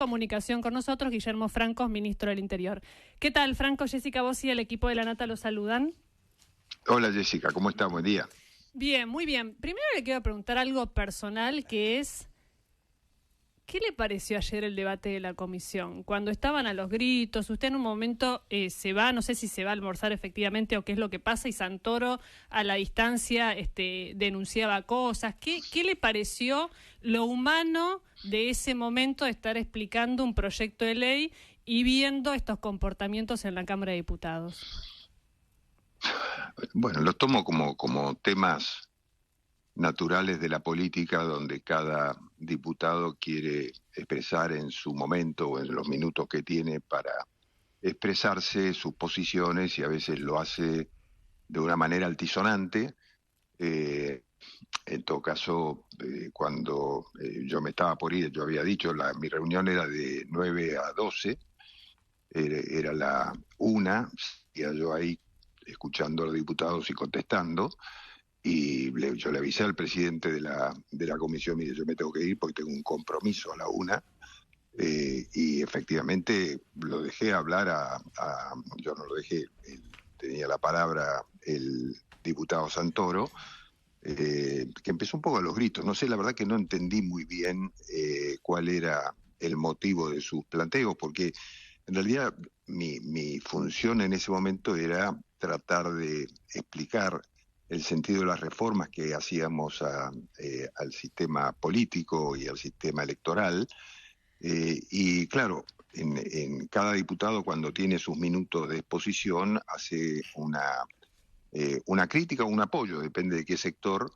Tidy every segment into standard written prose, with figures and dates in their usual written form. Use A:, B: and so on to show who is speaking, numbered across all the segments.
A: Comunicación con nosotros, Guillermo Francos, ministro del Interior. ¿Qué tal, Franco? Jessica, vos y el equipo de La Nata los saludan.
B: Hola Jessica, ¿cómo estás? Buen día.
A: Bien, muy bien. Primero le quiero preguntar algo personal, que es, ¿qué le pareció ayer el debate de la comisión? Cuando estaban a los gritos, usted en un momento se va, no sé si se va a almorzar efectivamente o qué es lo que pasa, y Santoro a la distancia denunciaba cosas. ¿Qué le pareció lo humano de ese momento de estar explicando un proyecto de ley y viendo estos comportamientos en la Cámara de Diputados?
B: Bueno, los tomo como temas naturales de la política, donde cada diputado quiere expresar en su momento o en los minutos que tiene para expresarse sus posiciones, y a veces lo hace de una manera altisonante. En todo caso, cuando yo me estaba por ir, yo había dicho, mi reunión era de 9 a 12, era la 1, seguía yo ahí escuchando a los diputados y contestando, y yo le avisé al presidente de la comisión: mire, yo me tengo que ir porque tengo un compromiso a la 1, y efectivamente lo dejé hablar yo no lo dejé, tenía la palabra el diputado Santoro, que empezó un poco a los gritos. No sé, la verdad que no entendí muy bien cuál era el motivo de sus planteos, porque en realidad mi función en ese momento era tratar de explicar el sentido de las reformas que hacíamos al sistema político y al sistema electoral. Y claro, en cada diputado, cuando tiene sus minutos de exposición, hace una crítica o un apoyo, depende de qué sector,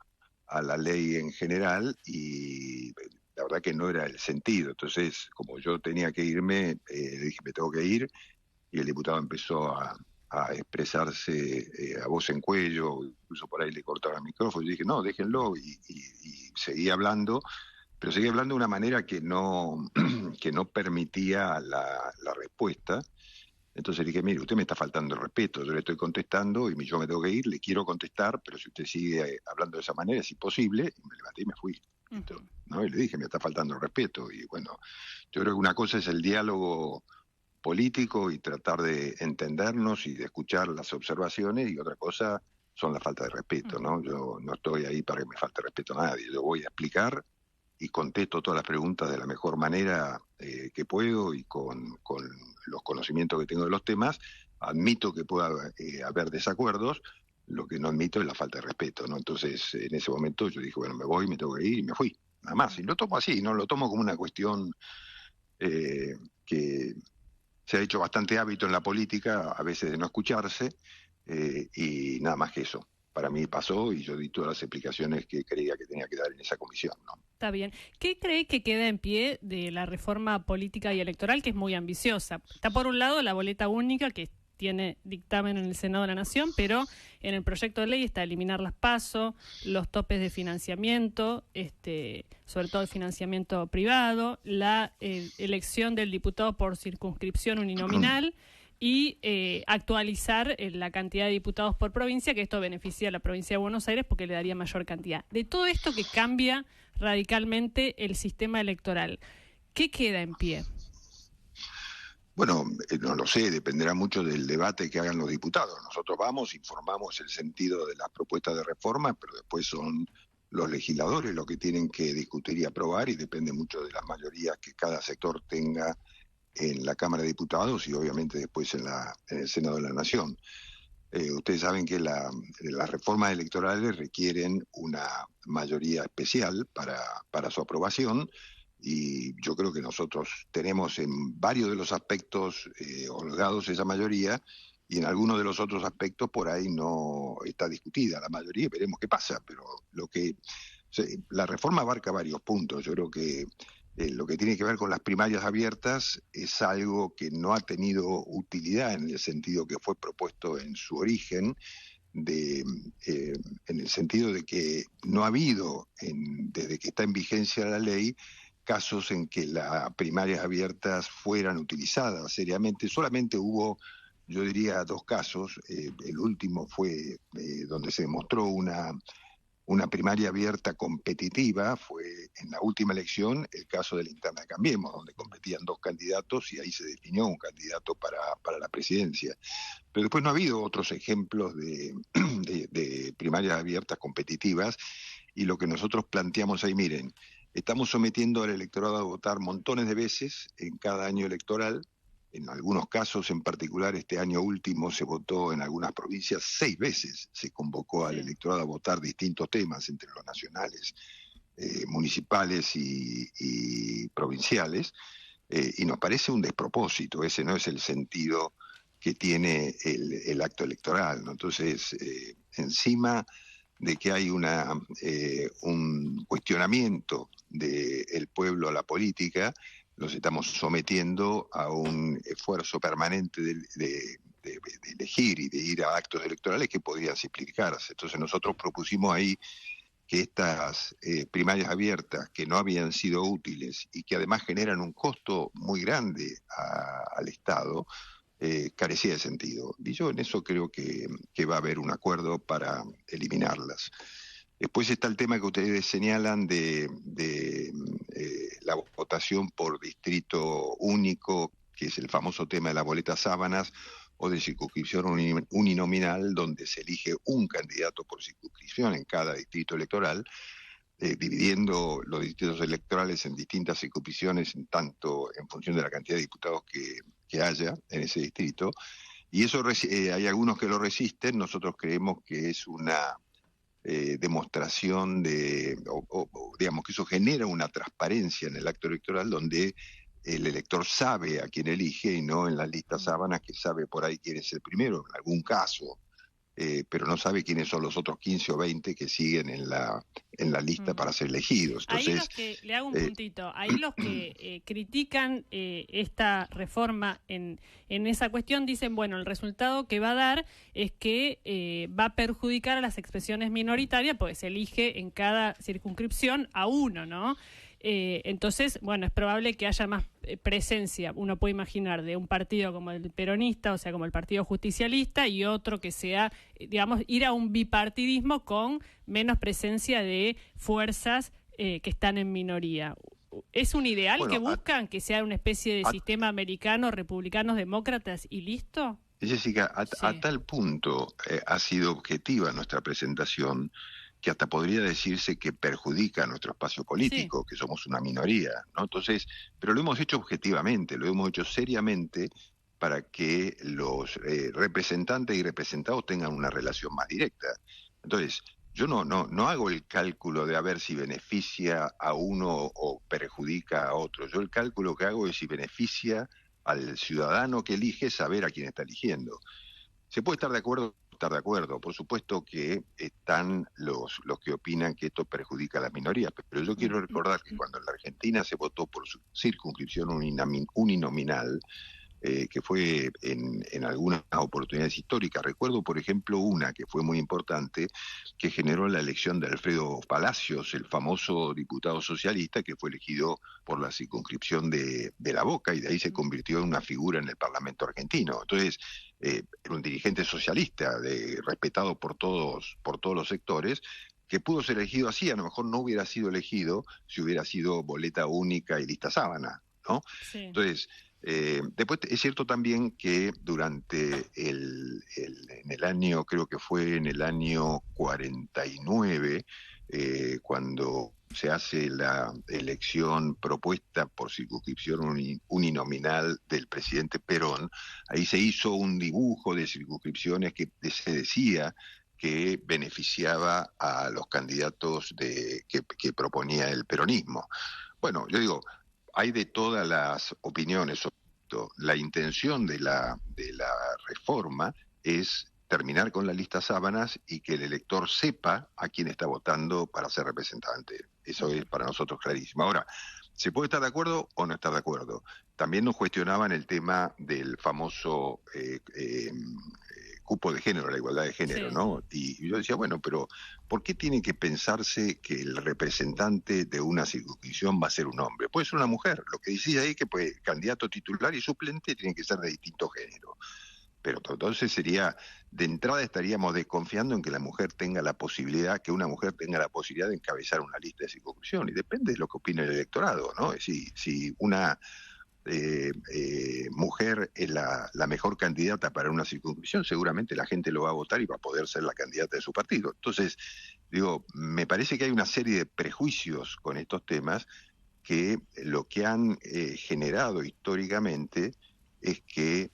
B: a la ley en general, y la verdad que no era el sentido. Entonces, como yo tenía que irme, le dije: me tengo que ir, y el diputado empezó a expresarse a voz en cuello, incluso por ahí le cortaron el micrófono. Yo dije: no, déjenlo, y seguí hablando, pero seguí hablando de una manera que no que no permitía la respuesta. Entonces le dije: mire, usted me está faltando el respeto, yo le estoy contestando y yo me tengo que ir, le quiero contestar, pero si usted sigue hablando de esa manera es imposible. Y me levanté y me fui, ¿no? Y le dije: me está faltando el respeto. Y bueno, yo creo que una cosa es el diálogo político y tratar de entendernos y de escuchar las observaciones, y otra cosa son la falta de respeto, ¿no? Yo no estoy ahí para que me falte respeto a nadie, yo voy a explicar y contesto todas las preguntas de la mejor manera que puedo, y con los conocimientos que tengo de los temas. Admito que pueda haber desacuerdos, lo que no admito es la falta de respeto, ¿no? Entonces, en ese momento yo dije: bueno, me voy, me tengo que ir, y me fui, nada más. Y lo tomo así, no lo tomo como una cuestión que se ha hecho bastante hábito en la política, a veces, de no escucharse, y nada más que eso. Para mí pasó, y yo di todas las explicaciones que creía que tenía que dar en esa comisión, ¿no?
A: Está bien. ¿Qué cree que queda en pie de la reforma política y electoral, que es muy ambiciosa? Está por un lado la boleta única, que tiene dictamen en el Senado de la Nación, pero en el proyecto de ley está eliminar las PASO, los topes de financiamiento, sobre todo el financiamiento privado, la elección del diputado por circunscripción uninominal y actualizar la cantidad de diputados por provincia, que esto beneficia a la provincia de Buenos Aires porque le daría mayor cantidad. De todo esto que cambia radicalmente el sistema electoral, ¿qué queda en pie?
B: Bueno, no lo sé, dependerá mucho del debate que hagan los diputados. Nosotros vamos, informamos el sentido de las propuestas de reforma, pero después son los legisladores los que tienen que discutir y aprobar, y depende mucho de las mayorías que cada sector tenga en la Cámara de Diputados y obviamente después en el Senado de la Nación. Ustedes saben que las reformas electorales requieren una mayoría especial para su aprobación, y yo creo que nosotros tenemos en varios de los aspectos holgados esa mayoría, y en algunos de los otros aspectos por ahí no está discutida la mayoría. Veremos qué pasa, pero la reforma abarca varios puntos. Yo creo que lo que tiene que ver con las primarias abiertas es algo que no ha tenido utilidad en el sentido que fue propuesto en su origen, en el sentido de que no ha habido, desde que está en vigencia la ley, casos en que las primarias abiertas fueran utilizadas seriamente. Solamente hubo, yo diría, 2 casos. El último fue donde se demostró una una primaria abierta competitiva. Fue en la última elección el caso de la interna de Cambiemos, donde competían 2 candidatos y ahí se definió un candidato para la presidencia. Pero después no ha habido otros ejemplos de primarias abiertas competitivas, y lo que nosotros planteamos ahí, miren, estamos sometiendo al electorado a votar montones de veces en cada año electoral. En algunos casos, en particular este año último, se votó en algunas provincias 6 veces, se convocó al electorado a votar distintos temas entre los nacionales, municipales y provinciales, y nos parece un despropósito. Ese no es el sentido que tiene el acto electoral, ¿no? Entonces, encima de que hay un cuestionamiento del pueblo a la política, los estamos sometiendo a un esfuerzo permanente de elegir y de ir a actos electorales que podrían simplificarse. Entonces nosotros propusimos ahí que estas primarias abiertas, que no habían sido útiles y que además generan un costo muy grande al Estado, carecía de sentido. Y yo en eso creo que va a haber un acuerdo para eliminarlas. Después está el tema que ustedes señalan de la votación por distrito único, que es el famoso tema de la boleta sábanas, o de circunscripción uninominal, donde se elige un candidato por circunscripción en cada distrito electoral, dividiendo los distritos electorales en distintas circunscripciones, tanto en función de la cantidad de diputados que haya en ese distrito. Y eso hay algunos que lo resisten. Nosotros creemos que es una demostración digamos que eso genera una transparencia en el acto electoral, donde el elector sabe a quién elige, y no en las listas sábanas, que sabe por ahí quién es el primero, en algún caso, pero no sabe quiénes son los otros 15 o 20 que siguen en la lista para ser elegidos. Entonces,
A: ahí los que, le hago un puntito, ahí los que critican esta reforma en esa cuestión dicen, bueno, el resultado que va a dar es que va a perjudicar a las expresiones minoritarias, porque se elige en cada circunscripción a uno, ¿no? Entonces, bueno, es probable que haya más presencia, uno puede imaginar, de un partido como el peronista, o sea, como el Partido Justicialista, y otro que sea, digamos, ir a un bipartidismo con menos presencia de fuerzas que están en minoría. ¿Es un ideal que buscan, que sea una especie de sistema americano, republicanos, demócratas y listo?
B: Jessica, a tal punto ha sido objetiva nuestra presentación, que hasta podría decirse que perjudica nuestro espacio político, que somos una minoría, ¿no? Entonces, pero lo hemos hecho objetivamente, lo hemos hecho seriamente, para que los representantes y representados tengan una relación más directa. Entonces, yo no hago el cálculo de a ver si beneficia a uno o perjudica a otro. Yo el cálculo que hago es si beneficia al ciudadano que elige saber a quién está eligiendo. Se puede estar de acuerdo, por supuesto que están los que opinan que esto perjudica a las minorías, pero yo quiero recordar que cuando en la Argentina se votó por su circunscripción uninominal, que fue en algunas oportunidades históricas. Recuerdo, por ejemplo, una que fue muy importante, que generó la elección de Alfredo Palacios, el famoso diputado socialista que fue elegido por la circunscripción de La Boca, y de ahí se convirtió en una figura en el Parlamento argentino. Entonces, era un dirigente socialista, respetado por todos los sectores, que pudo ser elegido así. A lo mejor no hubiera sido elegido si hubiera sido boleta única y lista sábana, ¿no? Sí. Entonces, después es cierto también que durante en el año, creo que fue en el año 49, cuando se hace la elección propuesta por circunscripción uninominal del presidente Perón, ahí se hizo un dibujo de circunscripciones que se decía que beneficiaba a los candidatos que proponía el peronismo. Bueno, yo digo, hay de todas las opiniones. La intención de la reforma es terminar con la lista sábanas y que el elector sepa a quién está votando para ser representante. Eso es para nosotros clarísimo. Ahora, ¿se puede estar de acuerdo o no estar de acuerdo? También nos cuestionaban el tema del famoso cupo de género, la igualdad de género, sí, ¿no? Y yo decía, bueno, pero ¿por qué tiene que pensarse que el representante de una circunscripción va a ser un hombre? Puede ser una mujer. Lo que decía ahí es que candidato titular y suplente tienen que ser de distinto género. pero entonces sería, de entrada estaríamos desconfiando en que que una mujer tenga la posibilidad de encabezar una lista de circunscripción, y depende de lo que opine el electorado, ¿no? Es decir, si una mujer es la mejor candidata para una circunscripción, seguramente la gente lo va a votar y va a poder ser la candidata de su partido. Entonces, digo, me parece que hay una serie de prejuicios con estos temas que lo que han generado históricamente es que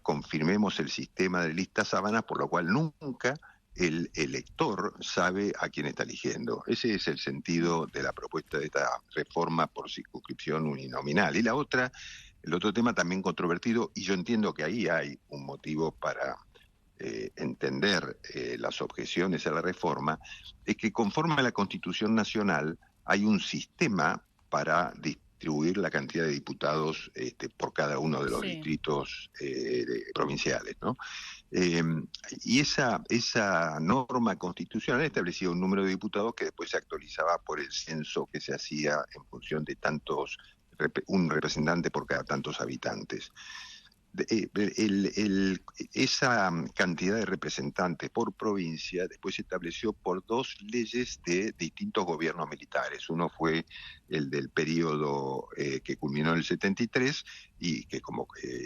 B: confirmemos el sistema de listas sábanas, por lo cual nunca el elector sabe a quién está eligiendo. Ese es el sentido de la propuesta de esta reforma por circunscripción uninominal. Y el otro tema también controvertido, y yo entiendo que ahí hay un motivo para entender las objeciones a la reforma, es que conforme a la Constitución Nacional hay un sistema para distribuir la cantidad de diputados por cada uno de los distritos provinciales, ¿no? Y esa norma constitucional establecía un número de diputados que después se actualizaba por el censo que se hacía en función de un representante por cada tantos habitantes. Esa cantidad de representantes por provincia después se estableció por dos leyes de distintos gobiernos militares. Uno fue el del periodo que culminó en el 73 y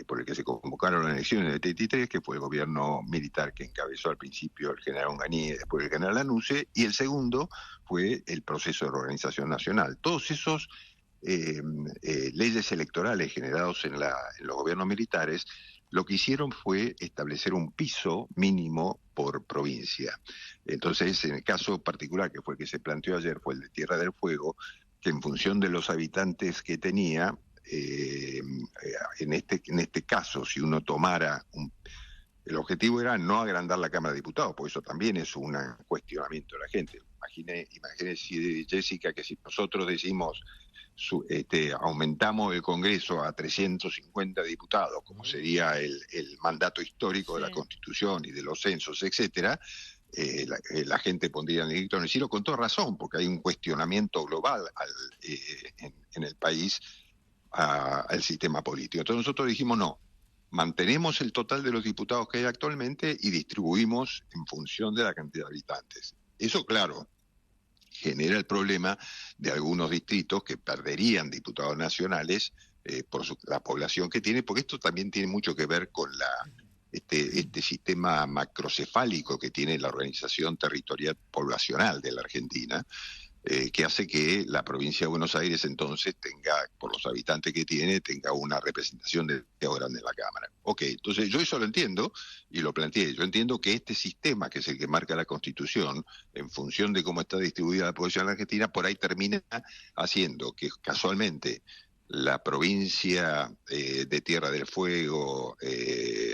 B: por el que se convocaron las elecciones del 73, que fue el gobierno militar que encabezó al principio el general Onganía y después el general Lanusse, y el segundo fue el proceso de reorganización nacional. Todos esos leyes electorales generados en los gobiernos militares, lo que hicieron fue establecer un piso mínimo por provincia. Entonces, en el caso particular que fue el que se planteó ayer, fue el de Tierra del Fuego, que en función de los habitantes que tenía, en este caso, si uno tomara el objetivo era no agrandar la Cámara de Diputados, porque eso también es un cuestionamiento de la gente. Imagínese, Jessica, que si nosotros decimos aumentamos el Congreso a 350 diputados, como sería el mandato histórico de la Constitución y de los censos, etcétera, la gente pondría en el grito en el cielo con toda razón, porque hay un cuestionamiento global en el país al sistema político. Entonces nosotros dijimos no, mantenemos el total de los diputados que hay actualmente y distribuimos en función de la cantidad de habitantes. Eso, claro, genera el problema de algunos distritos que perderían diputados nacionales por la población que tiene, porque esto también tiene mucho que ver con este sistema macrocefálico que tiene la organización territorial poblacional de la Argentina, que hace que la provincia de Buenos Aires entonces tenga, por los habitantes que tiene, tenga una representación demasiado grande en la Cámara. Ok, entonces yo eso lo entiendo y lo planteé. Yo entiendo que este sistema, que es el que marca la Constitución, en función de cómo está distribuida la población en la Argentina, por ahí termina haciendo que casualmente la provincia de Tierra del Fuego,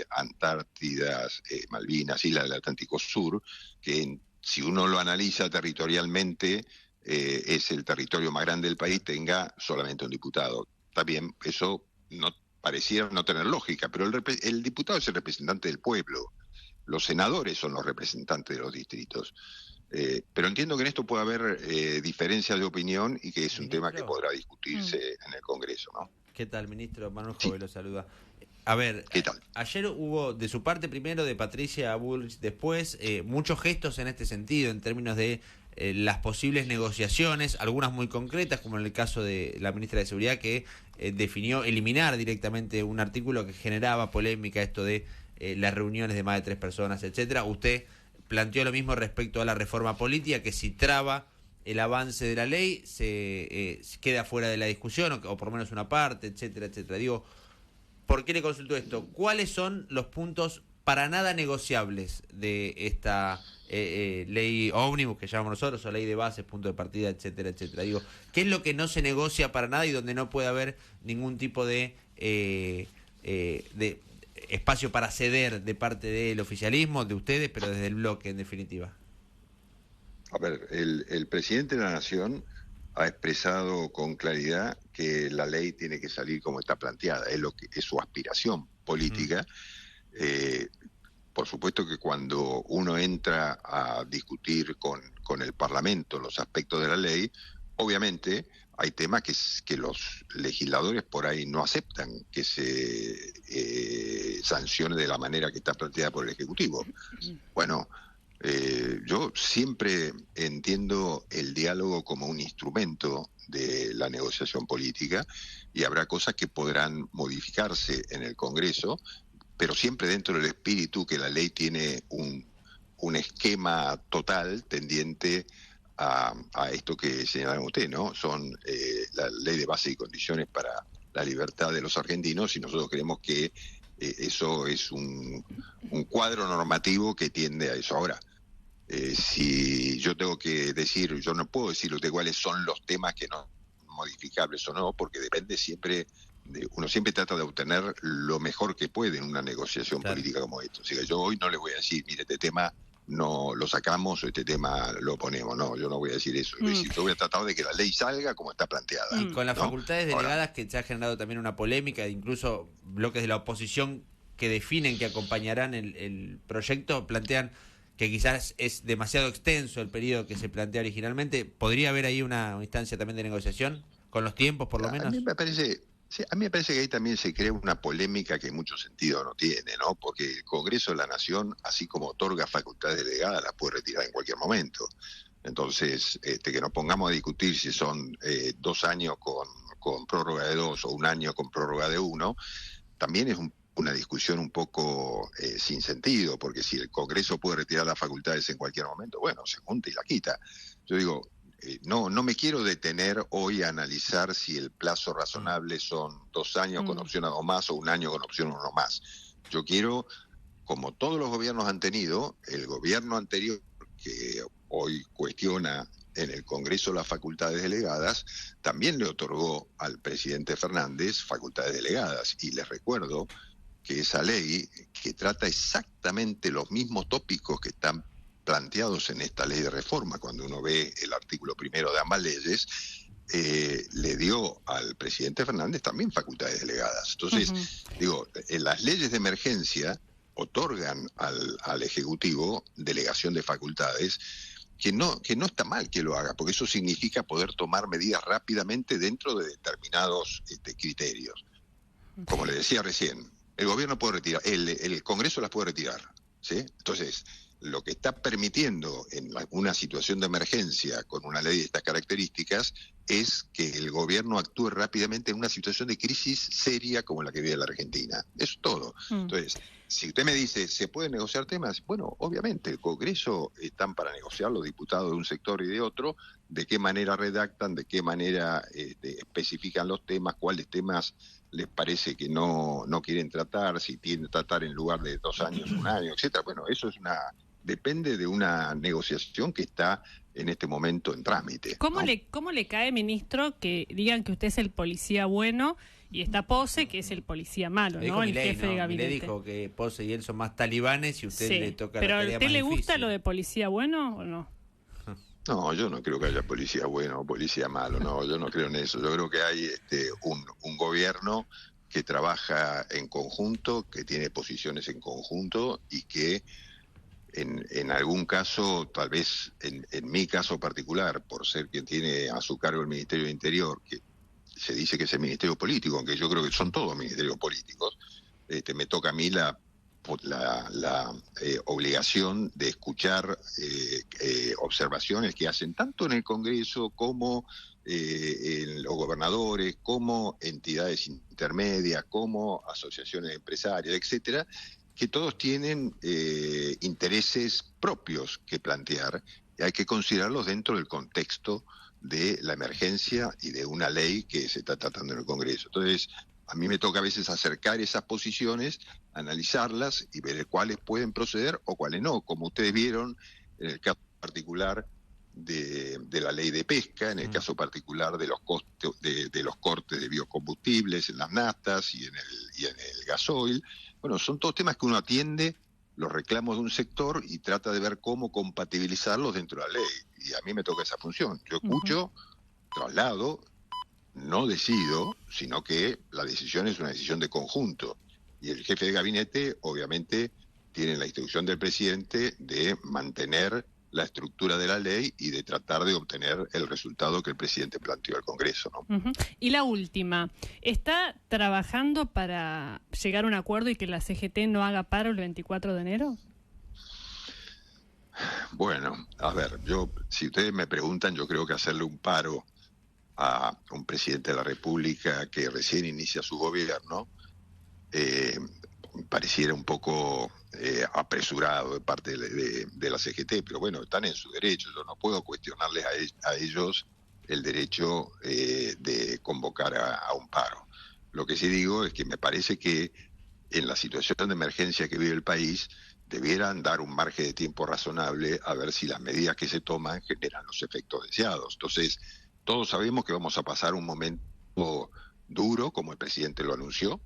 B: Antártidas, Malvinas, Islas del Atlántico Sur, que si uno lo analiza territorialmente, es el territorio más grande del país, tenga solamente un diputado. También eso no pareciera no tener lógica, pero el diputado es el representante del pueblo, los senadores son los representantes de los distritos. Pero entiendo que en esto puede haber diferencias de opinión y que es un tema que podrá discutirse en el Congreso, ¿no?
C: ¿Qué tal, ministro? Manuel Jove lo saluda. A ver,
B: ¿qué tal?
C: Ayer hubo de su parte primero, de Patricia Bullrich después, muchos gestos en este sentido, en términos de las posibles negociaciones, algunas muy concretas, como en el caso de la ministra de Seguridad, que definió eliminar directamente un artículo que generaba polémica, esto de las reuniones de más de 3 personas, etcétera. Usted planteó lo mismo respecto a la reforma política, que si traba el avance de la ley, se queda fuera de la discusión, o por lo menos una parte, etcétera, etcétera. Digo, ¿por qué le consulto esto? ¿Cuáles son los puntos para nada negociables de esta ley ómnibus que llamamos nosotros, o ley de bases, punto de partida, etcétera, etcétera? Digo, ¿qué es lo que no se negocia para nada y donde no puede haber ningún tipo de espacio para ceder de parte del oficialismo, de ustedes, pero desde el bloque, en definitiva?
B: A ver, el presidente de la Nación ha expresado con claridad que la ley tiene que salir como está planteada, es lo que es su aspiración política. Por supuesto que cuando uno entra a discutir con el Parlamento los aspectos de la ley, obviamente hay temas que los legisladores por ahí no aceptan que se sancione de la manera que está planteada por el Ejecutivo. Bueno, yo siempre entiendo el diálogo como un instrumento de la negociación política y habrá cosas que podrán modificarse en el Congreso, pero siempre dentro del espíritu que la ley tiene un esquema total tendiente a esto que señalaron ustedes, ¿no? Son la ley de base y condiciones para la libertad de los argentinos, y nosotros creemos que eso es un cuadro normativo que tiende a eso. Ahora, si yo tengo que decir, yo no puedo decir de cuáles son los temas que no modificables o no, porque depende siempre, uno siempre trata de obtener lo mejor que puede en una negociación política como esto. O sea, yo hoy no le voy a decir, mire, este tema no lo sacamos o este tema lo ponemos. No, yo no voy a decir eso. Es decir, yo voy a tratar de que la ley salga como está planteada.
C: Y con las facultades delegadas,
B: ahora,
C: que se ha generado también una polémica, incluso bloques de la oposición que definen que acompañarán el proyecto, plantean que quizás es demasiado extenso el periodo que se plantea originalmente. ¿Podría haber ahí una instancia también de negociación, con los tiempos por lo menos?
B: A mí me parece que ahí también se crea una polémica que mucho sentido no tiene, ¿no? Porque el Congreso de la Nación, así como otorga facultades delegadas, las puede retirar en cualquier momento. Entonces, que nos pongamos a discutir si son 2 años con prórroga de 2 o 1 año con prórroga de 1, también es una discusión un poco sin sentido, porque si el Congreso puede retirar las facultades en cualquier momento, bueno, se junta y la quita. Yo digo, no me quiero detener hoy a analizar si el plazo razonable son 2 años con opción a 2 más o 1 año con opción a 1 más. Yo quiero, como todos los gobiernos han tenido, el gobierno anterior que hoy cuestiona en el Congreso las facultades delegadas, también le otorgó al presidente Fernández facultades delegadas. Y les recuerdo que esa ley, que trata exactamente los mismos tópicos que están planteados en esta ley de reforma, cuando uno ve el artículo primero de ambas leyes, le dio al presidente Fernández también facultades delegadas. Entonces, digo, las leyes de emergencia otorgan al Ejecutivo delegación de facultades, que no está mal que lo haga, porque eso significa poder tomar medidas rápidamente dentro de determinados criterios. Como le decía recién, el gobierno puede retirar, el Congreso las puede retirar, ¿sí? Entonces, lo que está permitiendo en una situación de emergencia con una ley de estas características es que el gobierno actúe rápidamente en una situación de crisis seria como la que vive la Argentina. Eso es todo. Entonces, si usted me dice, ¿se pueden negociar temas? Bueno, obviamente, el Congreso están para negociar los diputados de un sector y de otro, de qué manera redactan, de qué manera especifican los temas, cuáles temas les parece que no quieren tratar, si tienen que tratar en lugar de 2 años, 1 año, etcétera. Bueno, eso depende de una negociación que está en este momento en trámite.
A: ¿Cómo le cae, ministro, que digan que usted es el policía bueno y está Pose, que es el policía malo, ¿no? El jefe de gabinete.
C: Le dijo que Pose y él son más talibanes y usted le toca la tarea más difícil.
A: ¿Pero a usted le gusta lo de policía bueno o no?
B: No, yo no creo que haya policía bueno o policía malo, no, yo no creo en eso. Yo creo que hay un gobierno que trabaja en conjunto, que tiene posiciones en conjunto y que en algún caso, tal vez en mi caso particular, por ser quien tiene a su cargo el Ministerio de Interior, que se dice que es el Ministerio Político, aunque yo creo que son todos ministerios políticos, me toca a mí la obligación de escuchar observaciones que hacen tanto en el Congreso como en los gobernadores, como entidades intermedias, como asociaciones empresarias, etcétera, que todos tienen intereses propios que plantear y hay que considerarlos dentro del contexto de la emergencia y de una ley que se está tratando en el Congreso. Entonces, a mí me toca a veces acercar esas posiciones, analizarlas y ver cuáles pueden proceder o cuáles no, como ustedes vieron en el caso particular de la ley de pesca, en el caso particular de los costes de los cortes de biocombustibles en las naftas y en el gasoil. Bueno, son todos temas que uno atiende los reclamos de un sector y trata de ver cómo compatibilizarlos dentro de la ley. Y a mí me toca esa función. Yo escucho, traslado, no decido, sino que la decisión es una decisión de conjunto. Y el jefe de gabinete, obviamente, tiene la instrucción del presidente de mantener la estructura de la ley y de tratar de obtener el resultado que el presidente planteó al Congreso, ¿no?
A: Y la última, ¿está trabajando para llegar a un acuerdo y que la CGT no haga paro el 24 de enero?
B: Bueno, a ver, si ustedes me preguntan, yo creo que hacerle un paro a un presidente de la República que recién inicia su gobierno pareciera un poco apresurado de parte de la CGT, pero bueno, están en su derecho. Yo no puedo cuestionarles a ellos el derecho de convocar a un paro. Lo que sí digo es que me parece que en la situación de emergencia que vive el país debieran dar un margen de tiempo razonable a ver si las medidas que se toman generan los efectos deseados. Entonces, todos sabemos que vamos a pasar un momento duro, como el presidente lo anunció,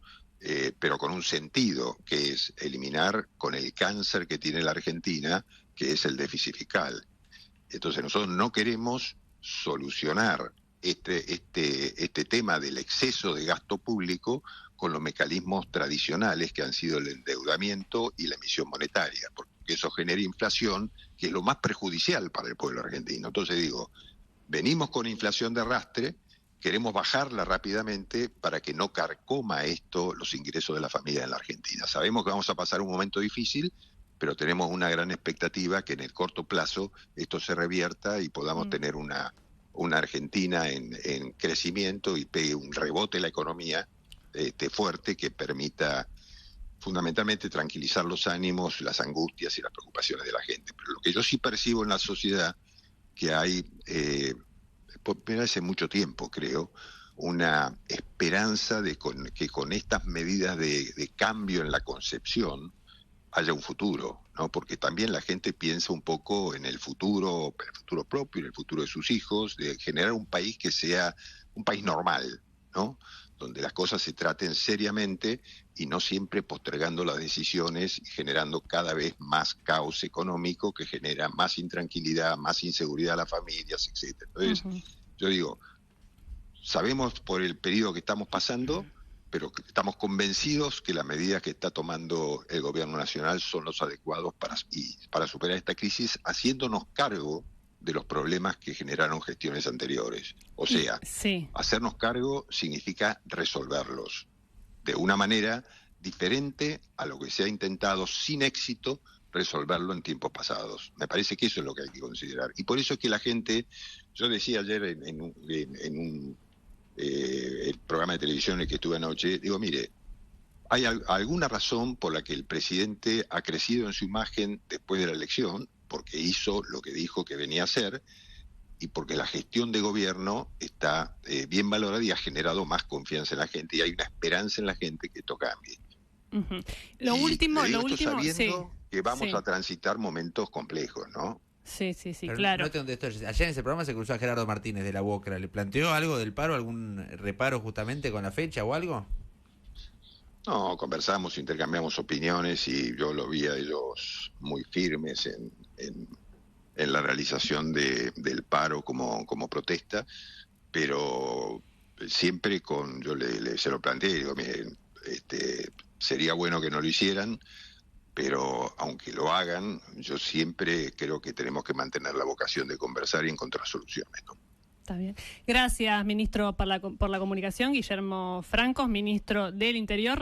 B: pero con un sentido, que es eliminar con el cáncer que tiene la Argentina, que es el déficit fiscal. Entonces nosotros no queremos solucionar este tema del exceso de gasto público con los mecanismos tradicionales que han sido el endeudamiento y la emisión monetaria, porque eso genera inflación, que es lo más perjudicial para el pueblo argentino. Entonces digo, venimos con inflación de arrastre, queremos bajarla rápidamente para que no carcoma esto los ingresos de la familia en la Argentina. Sabemos que vamos a pasar un momento difícil, pero tenemos una gran expectativa que en el corto plazo esto se revierta y podamos tener una Argentina en crecimiento y pegue un rebote en la economía fuerte que permita fundamentalmente tranquilizar los ánimos, las angustias y las preocupaciones de la gente. Pero lo que yo sí percibo en la sociedad, que hay, hace mucho tiempo creo, una esperanza de que con estas medidas de cambio en la concepción haya un futuro, ¿no? Porque también la gente piensa un poco en el futuro propio, en el futuro de sus hijos, de generar un país que sea un país normal, ¿no? Donde las cosas se traten seriamente y no siempre postergando las decisiones y generando cada vez más caos económico que genera más intranquilidad, más inseguridad a las familias, etcétera. Entonces, yo digo, sabemos por el periodo que estamos pasando, pero estamos convencidos que las medidas que está tomando el gobierno nacional son los adecuados para superar esta crisis, haciéndonos cargo de los problemas que generaron gestiones anteriores. O sea, hacernos cargo significa resolverlos de una manera diferente a lo que se ha intentado sin éxito resolverlo en tiempos pasados. Me parece que eso es lo que hay que considerar. Y por eso es que la gente, yo decía ayer en un el programa de televisión en el que estuve anoche, digo, mire, hay alguna razón por la que el presidente ha crecido en su imagen después de la elección, porque hizo lo que dijo que venía a hacer, y porque la gestión de gobierno está bien valorada y ha generado más confianza en la gente, y hay una esperanza en la gente que esto cambie.
A: Lo último,
B: sabiendo que vamos a transitar momentos complejos, ¿no?
A: Sí,
C: Pero
A: claro.
C: Ayer en ese programa se cruzó a Gerardo Martínez de la UOCRA. ¿Le planteó algo del paro, algún reparo justamente con la fecha o algo?
B: No, conversamos, intercambiamos opiniones y yo lo vi a ellos muy firmes en la realización del paro como protesta, pero siempre yo se lo planteé, digo, miren, sería bueno que no lo hicieran, pero aunque lo hagan, yo siempre creo que tenemos que mantener la vocación de conversar y encontrar soluciones, ¿no?
A: Está bien. Gracias, ministro, por la comunicación. Guillermo Francos, ministro del Interior.